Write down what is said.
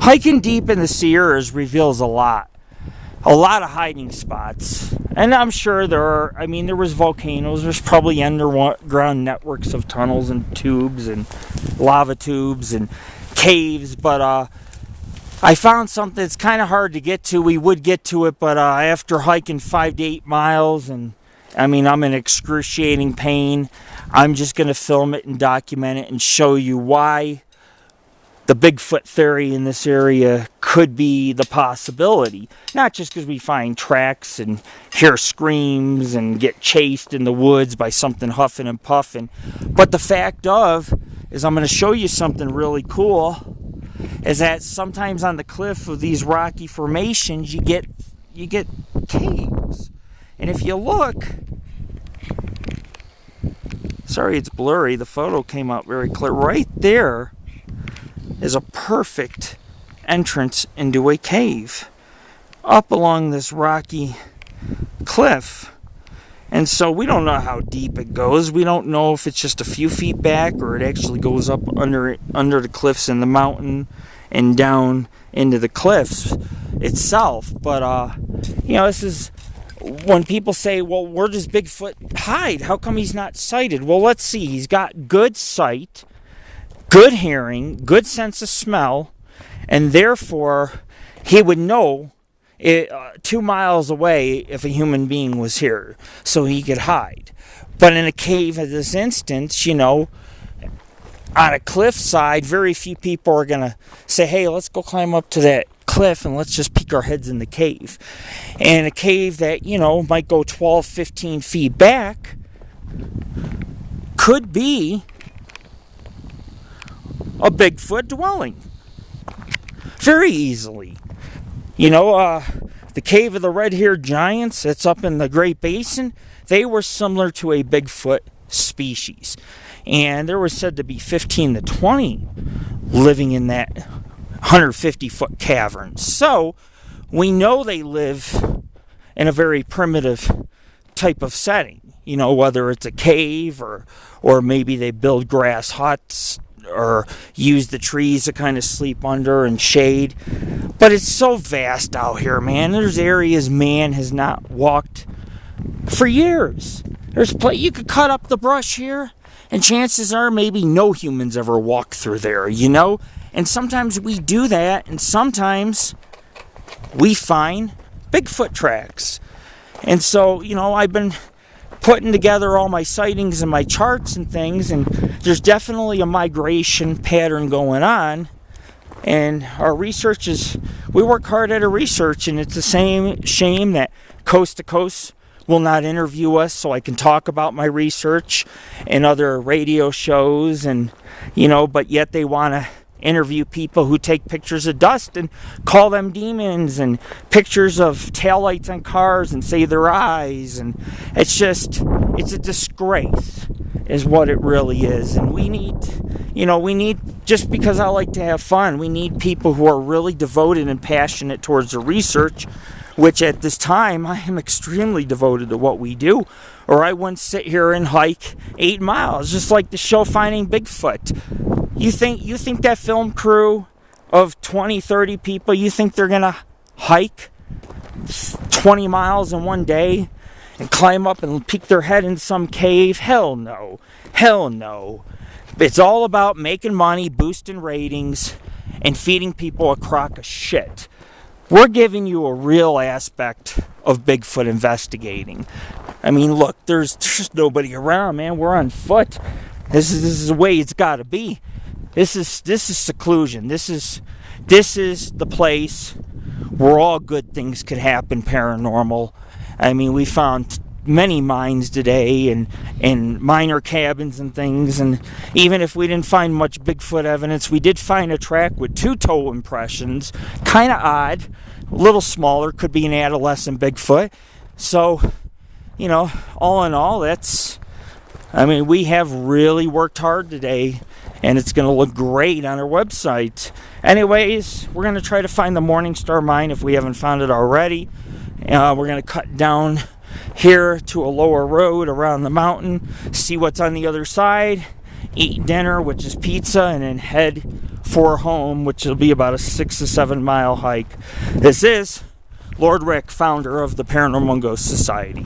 hiking deep in the Sierras reveals a lot of hiding spots. And I'm sure there was volcanoes. There's probably underground networks of tunnels and tubes and lava tubes and caves. But I found something that's kind of hard to get to. We would get to it, but after hiking 5 to 8 miles, and I'm in excruciating pain, I'm just going to film it and document it and show you why the Bigfoot theory in this area could be the possibility. Not just because we find tracks and hear screams and get chased in the woods by something huffing and puffing, but the fact is I'm going to show you something really cool, is that sometimes on the cliff of these rocky formations you get caves. And if you look, sorry it's blurry, the photo came out very clear, right there is a perfect entrance into a cave up along this rocky cliff. And so we don't know how deep it goes. We don't know if it's just a few feet back or it actually goes up under the cliffs in the mountain and down into the cliffs itself. But this is when people say, well, where does Bigfoot hide? How come he's not sighted? Well, let's see. He's got good sight, good hearing, good sense of smell, and therefore he would know 2 miles away if a human being was here, so he could hide. But in a cave at this instance, on a cliffside, very few people are going to say, hey, let's go climb up to that cliff and let's just peek our heads in the cave. And a cave that, might go 12, 15 feet back could be a Bigfoot dwelling. Very easily. The Cave of the Red-Haired Giants, that's up in the Great Basin, they were similar to a Bigfoot species. And there was said to be 15 to 20 living in that 150-foot cavern. So, we know they live in a very primitive type of setting. Whether it's a cave or maybe they build grass huts or use the trees to kind of sleep under and shade. But it's so vast out here, man. There's areas man has not walked for years. You could cut up the brush here, and chances are maybe no humans ever walked through there, And sometimes we do that, and sometimes we find Bigfoot tracks. And so, I've been putting together all my sightings and my charts and things, and there's definitely a migration pattern going on. And our research we work hard at our research, and it's the same shame that Coast to Coast will not interview us so I can talk about my research and other radio shows, and but yet they want to interview people who take pictures of dust and call them demons, and pictures of taillights on cars and say they're eyes, and it's a disgrace is what it really is. And we need, just because I like to have fun, we need people who are really devoted and passionate towards the research, which at this time I am extremely devoted to what we do, or I wouldn't sit here and hike 8 miles just like the show Finding Bigfoot. You think that film crew of 20, 30 people, you think they're going to hike 20 miles in one day and climb up and peek their head in some cave? Hell no. Hell no. It's all about making money, boosting ratings, and feeding people a crock of shit. We're giving you a real aspect of Bigfoot investigating. Look, there's just nobody around, man. We're on foot. This is the way it's got to be. This is seclusion. This is the place where all good things could happen paranormal. We found many mines today and minor cabins and things, and even if we didn't find much Bigfoot evidence, we did find a track with 2 toe impressions. Kind of odd, a little smaller, could be an adolescent Bigfoot. So, all in all, we have really worked hard today, and it's going to look great on our website. Anyways, we're going to try to find the Morningstar mine if we haven't found it already. We're going to cut down here to a lower road around the mountain, see what's on the other side, eat dinner, which is pizza, and then head for home, which will be about a 6 to 7 mile hike. This is Lord Rick, founder of the Paranormal Ghost Society.